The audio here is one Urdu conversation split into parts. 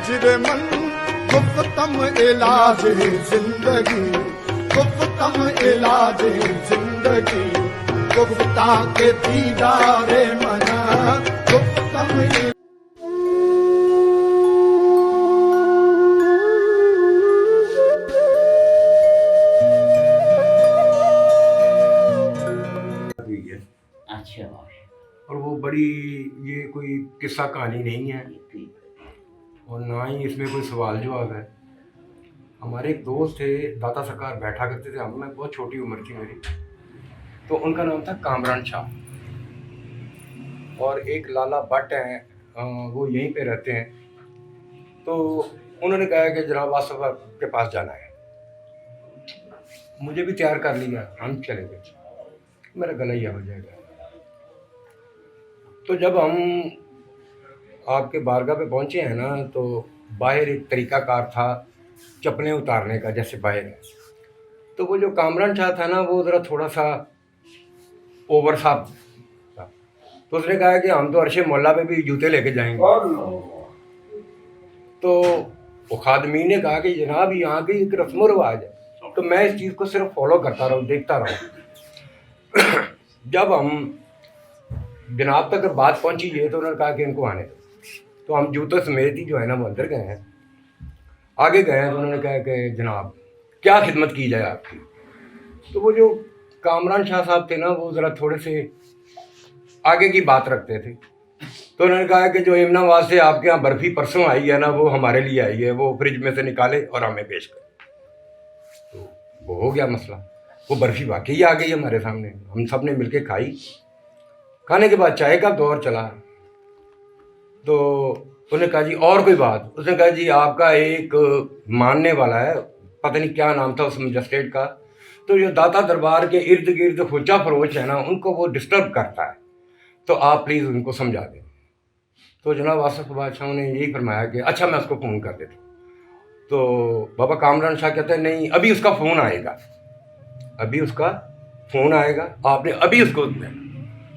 مجرمن گفتم علاج زندگی گفتم علاج زندگی گفتہ کے دیدار منا گفتم اچھا اور وہ بڑی یہ کوئی قصہ کہانی نہیں ہے اور نہ ہی اس میں کوئی سوال جواب ہے. ہمارے ایک دوست تھے داتا سرکار بیٹھا کرتے تھے ہم میں بہت چھوٹی عمر تھی میری تو ان کا نام تھا کامران شاہ اور ایک لالا بٹ ہیں وہ یہیں پہ رہتے ہیں. تو انہوں نے کہا کہ جناب آصف کے پاس جانا ہے. مجھے بھی تیار کر لیا ہم چلے گئے. میرا گلا یہ ہو جائے گا. تو جب ہم آپ کے بارگاہ پہ پہنچے ہیں نا تو باہر ایک طریقہ کار تھا چپلیں اتارنے کا جیسے باہر ہے. تو وہ جو کامران شاہ تھا نا وہ ذرا تھوڑا سا اوور سا تھا. تو اس نے کہا کہ ہم تو عرش مولا پہ بھی جوتے لے کے جائیں گے. تو وہ خادمین نے کہا کہ جناب یہاں کی ایک رسم و رواج ہے تو میں اس چیز کو صرف فالو کرتا رہوں دیکھتا رہوں. جب ہم جناب تک بات پہنچی ہے تو انہوں نے کہا کہ ان کو آنے دو. تو ہم جوتوں سمیت ہی جو ہے نا وہ اندر گئے ہیں. آگے گئے ہیں تو انہوں نے کہا کہ جناب کیا خدمت کی جائے آپ کی. تو وہ جو کامران شاہ صاحب تھے نا وہ ذرا تھوڑے سے آگے کی بات رکھتے تھے. تو انہوں نے کہا کہ جو یمنا آباد سے آپ کے یہاں برفی پرسوں آئی ہے نا وہ ہمارے لیے آئی ہے وہ فریج میں سے نکالے اور ہمیں پیش کرے. تو وہ ہو گیا مسئلہ. وہ برفی واقعی آ گئی ہمارے سامنے. ہم سب نے مل کے کھائی. کھانے کے بعد چائے کا دور چلا. تو انہوں نے کہا جی اور کوئی بات. اس نے کہا جی آپ کا ایک ماننے والا ہے پتہ نہیں کیا نام تھا اس مجسٹریٹ کا تو جو داتا دربار کے ارد گرد خرچہ فروش ہے نا ان کو وہ ڈسٹرب کرتا ہے تو آپ پلیز ان کو سمجھا دیں. تو جناب آصف بادشاہ نے یہی فرمایا کہ اچھا میں اس کو فون کر دیتا ہوں. تو بابا کامران شاہ کہتے ہیں نہیں ابھی اس کا فون آئے گا ابھی اس کا فون آئے گا آپ نے ابھی اس کو.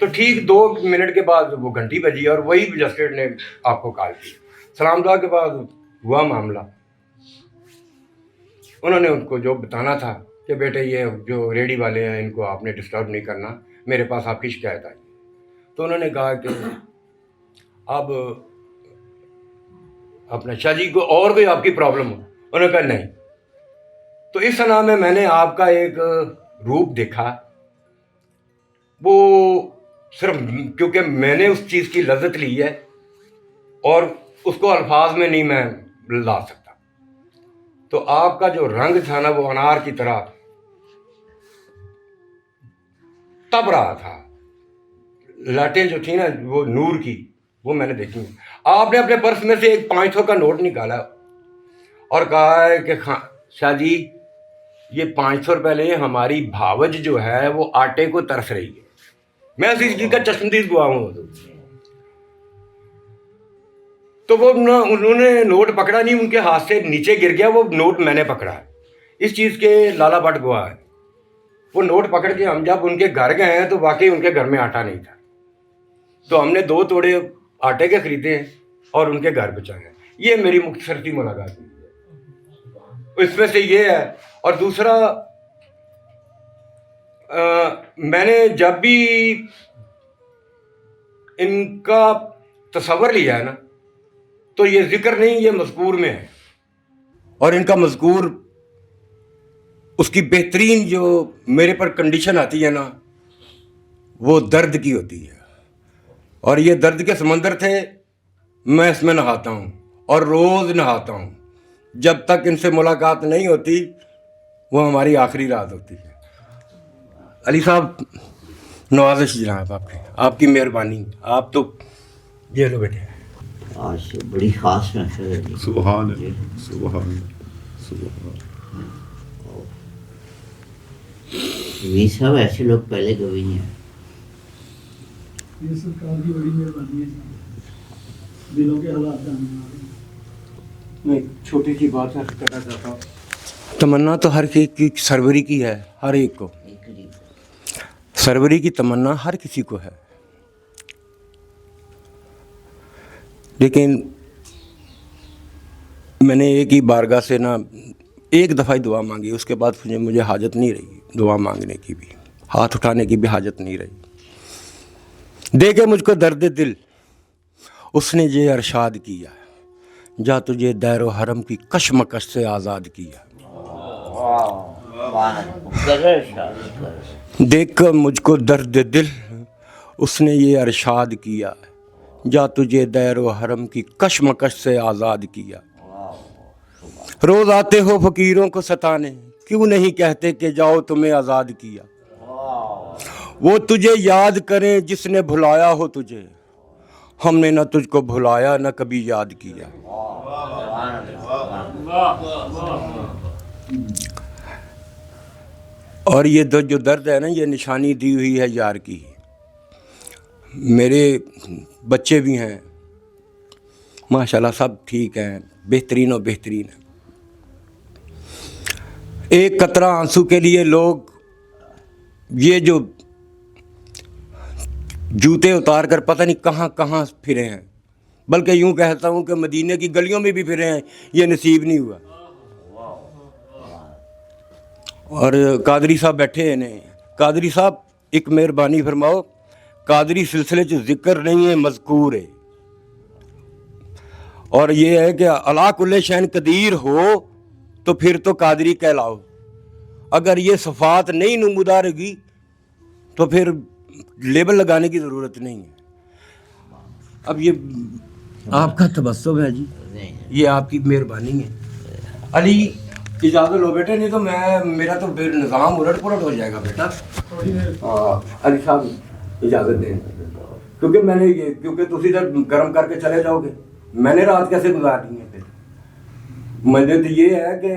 تو ٹھیک 2 منٹ کے بعد وہ گھنٹی بجی اور وہی مجسٹریٹ نے آپ کو کال کی. سلام دعا کے بعد ہوا معاملہ. انہوں نے ان کو جو بتانا تھا کہ بیٹے یہ جو ریڈی والے ہیں ان کو آپ نے ڈسٹرب نہیں کرنا میرے پاس آپ کی شکایت آئی. تو انہوں نے کہا کہ اب اپنا شاہ جی کو اور کوئی آپ کی پرابلم ہو. انہوں نے کہا نہیں. تو اس سنا میں نے آپ کا ایک روپ دیکھا وہ صرف کیونکہ میں نے اس چیز کی لذت لی ہے اور اس کو الفاظ میں نہیں میں لا سکتا. تو آپ کا جو رنگ تھا نا وہ انار کی طرح تب رہا تھا. لاٹیں جو تھی نا وہ نور کی وہ میں نے دیکھی. آپ نے اپنے پرس میں سے ایک 500 کا نوٹ نکالا اور کہا ہے کہ شاہ جی یہ 500 روپے لیں ہماری بھاوج جو ہے وہ آٹے کو ترس رہی ہے. میں اسی چیز کا چشمدید ہوا ہوں. تو وہ انہوں نے نوٹ پکڑا نہیں ان کے ہاتھ سے نیچے گر گیا. وہ نوٹ میں نے پکڑا. اس چیز کے لالا بٹ گواہ ہے. وہ نوٹ پکڑ کے ہم جب ان کے گھر گئے ہیں تو واقعی ان کے گھر میں آٹا نہیں تھا. تو ہم نے 2 توڑے آٹے کے خریدے اور ان کے گھر پہنچائے. یہ میری مختصر سی ملاقات ہے. اس میں سے یہ ہے. اور دوسرا میں نے جب بھی ان کا تصور لیا ہے نا تو یہ ذکر نہیں یہ مذکور میں ہے. اور ان کا مذکور اس کی بہترین جو میرے پر کنڈیشن آتی ہے نا وہ درد کی ہوتی ہے. اور یہ درد کے سمندر تھے. میں اس میں نہاتا ہوں اور روز نہاتا ہوں. جب تک ان سے ملاقات نہیں ہوتی وہ ہماری آخری رات ہوتی ہے. علی صاحب نوازش جناب آپ کی مہربانی. آپ تو یہ لو بیٹے. آج سے بڑی خاص محفل ہے. سبحان اللہ سبحان سبحان. یہ سب ایسے لوگ پہلے کبھی نہیں آئے. یہ سرکار کی بڑی مہربانی ہے. دلوں کے حالات جاننے والے. میں چھوٹی سی بات عرض کرنا چاہتا ہوں. تمنا تو ہر ایک کی سروری کی ہے. ہر ایک کو سروری کی تمنا ہر کسی کو ہے. لیکن میں نے ایک ہی بارگاہ سے نا ایک دفعہ ہی دعا مانگی, اس کے بعد مجھے حاجت نہیں رہی دعا مانگنے کی بھی, ہاتھ اٹھانے کی بھی حاجت نہیں رہی. دیکھے مجھ کو درد دل اس نے یہ ارشاد کیا, جا تجھے دیر و حرم کی کشمکش سے آزاد کیا. دیکھ کر مجھ کو درد دل اس نے یہ ارشاد کیا, جا تجھے دیر و حرم کی کشمکش سے آزاد کیا. روز آتے ہو فقیروں کو ستانے, کیوں نہیں کہتے کہ جاؤ تمہیں آزاد کیا. وہ تجھے یاد کریں جس نے بھلایا ہو تجھے, ہم نے نہ تجھ کو بھلایا نہ کبھی یاد کیا. اور یہ جو درد ہے نا, یہ نشانی دی ہوئی ہے یار کی. میرے بچے بھی ہیں ماشاءاللہ, سب ٹھیک ہیں, بہترین و بہترین ہیں. ایک قطرہ آنسو کے لیے لوگ یہ جو جوتے اتار کر پتہ نہیں کہاں کہاں پھرے ہیں, بلکہ یوں کہتا ہوں کہ مدینے کی گلیوں میں بھی پھرے ہیں, یہ نصیب نہیں ہوا. اور قادری صاحب بیٹھے ہیں, قادری صاحب ایک مہربانی فرماؤ, قادری سلسلے جو ذکر نہیں ہے مذکور ہے, اور یہ ہے کہ علا کل شین قدیر ہو تو پھر تو قادری کہلاؤ. اگر یہ صفات نہیں نمودار ہوگی تو پھر لیبل لگانے کی ضرورت نہیں ہے. اب یہ آپ کا تبسم ہے جی, یہ آپ کی مہربانی ہے. علی اجازت لو بیٹے, نہیں تو میرا تو نظام الٹ پلٹ ہو جائے گا بیٹا. علی صاحب اجازت دیں, کیونکہ میں نے کیونکہ تسی تو گرم کر کے چلے جاؤ گے, میں نے رات کیسے گزارنی ہے. پھر مجھے تو یہ ہے کہ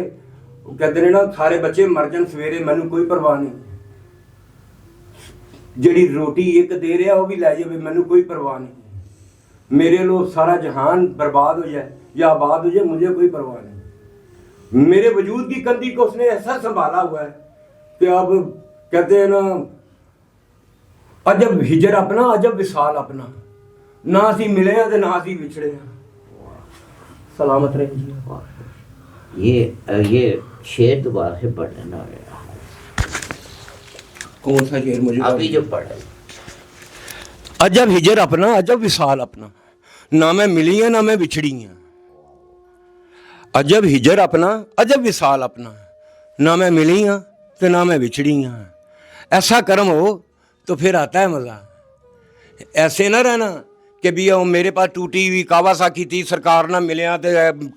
کہتے ہیں نا سارے بچے مر جان سویرے, مینوں کوئی پرواہ نہیں. جڑی روٹی ایک دے رہا وہ بھی لے جائے, مینوں کوئی پرواہ نہیں. میرے لوگ سارا جہان برباد ہو جائے یا آباد ہو جائے, مجھے کوئی پرواہ نہیں. میرے وجود کی کندھی کو اس نے ایسا سنبھالا ہوا ہے کہ اب کہتے ہیں نا عجب ہجر اپنا عجب وصال اپنا, نہ اسی ملے ہیں تو نہ اسی بچھڑے ہیں. سلامت رہیے. یہ شعر دوبارہ سے پڑھنا ہے. کون سا شعر مجھے ابھی جو پڑھا, عجب ہجر اپنا عجب وصال اپنا, نہ میں ملی ہیں نہ میں بچھڑی ہیں. عجب ہجر اپنا عجب وصال اپنا, نہ میں ملی ہیں تو نہ میں بچھڑی ہیں. ایسا کرم ہو تو پھر آتا ہے مزہ. ایسے نہ رہنا کہ بھی میرے پاس ٹوٹی ہوئی کاواساکی تھی, سرکار نہ ملیا تو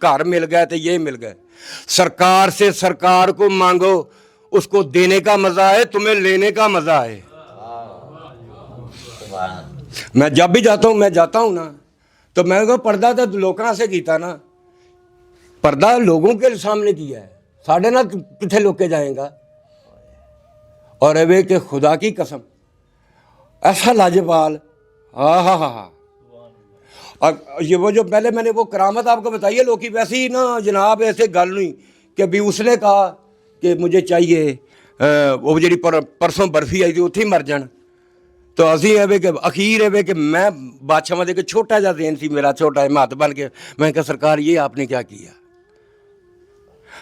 گھر مل گئے تو یہ مل گئے. سرکار سے سرکار کو مانگو, اس کو دینے کا مزہ ہے, تمہیں لینے کا مزہ ہے. میں جب بھی جاتا ہوں نا تو میں کو پردہ تو لوکاں سے کیتا نا, پردہ لوگوں کے سامنے کیا ہے, ساڑھے نہ کتنے لوگ کے جائیں گا. اور اوے کہ خدا کی قسم ایسا لاجوال, ہاں ہاں ہاں ہاں. یہ وہ جو پہلے میں نے وہ کرامت آپ کو بتائی ہے, لوگ کی ویسے ہی نا جناب ایسے گل نہیں کہ بھی اس نے کہا کہ مجھے چاہیے وہ جڑی پرسوں برفی آئی تھی اتھی مر جان, تو اسی ہے کہ اخیر ہے کہ میں بادشاہ دے کے چھوٹا جا دین سی میرا, چھوٹا ہے ہاتھ بن کے میں کہا سرکار یہ آپ نے کیا کیا.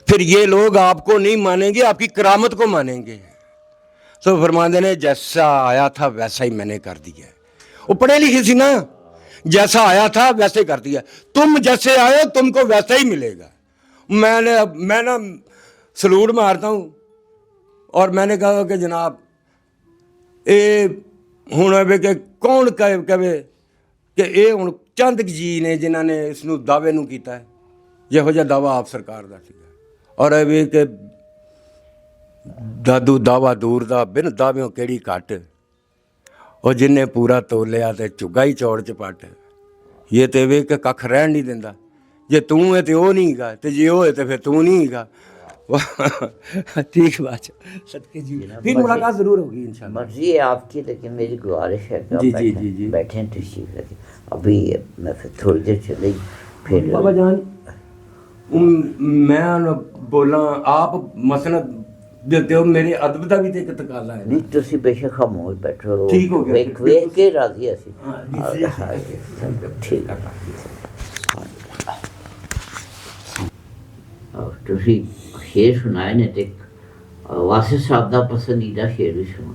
پھر یہ لوگ آپ کو نہیں مانیں گے, آپ کی کرامت کو مانیں گے. تو فرماندے نے جیسا آیا تھا ویسا ہی میں نے کر دیا. وہ پڑھے لکھے سی نا, جیسا آیا تھا ویسے کر دیا. تم جیسے آئے تم کو ویسا ہی ملے گا. میں نا سلوٹ مارتا ہوں, اور میں نے کہا کہ جناب اے ہوں کہ کون کہے کہ اے ہوں چند جی نے جنہوں نے اس دعوے نو کیتا ہے, یہو جہا دعویٰ آپ سرکار دا سی. اور اے کہ دادو دعویٰ دور دا بن دعویوں کیڑی کٹ, اور جن نے پورا تولیا تے چگا ہی چوڑ چپٹ. یہ تو وے کہ کھ رہن نہیں دینا, جے توں ہے تو وہ نہیں گا, تے جے وہ ہے تو پھر توں نہیں گا. ٹھیک بات ہے صدقے جی, پھر ملاقات ضرور ہوگی انشاءاللہ. مرضی ہے آپ کی, لیکن میری گزارش ہے کہ آپ بیٹھیں تشریف رکھیں. ابھی میں پھر تھوڑی دیر چلے پھر بابا جان میں بولا آپ مسند دیتے ہو, میرے ادب کا بھی تو ایک تقاضا ہے. نہیں تسی بے شک خاموش بیٹھو, ٹھیک ہو گیا, ویکھ کے راضی اسی. ٹھیک ہے. ਤੁਸੀਂ ਸ਼ੇਰ ਸੁਣਾਏ ਨੇ ਤੇ ਵਾਸਿਫ ਸਾਹਿਬ ਦਾ ਪਸੰਦੀਦਾ ਸ਼ੇਰ ਵੀ ਸੁਣੋ।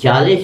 40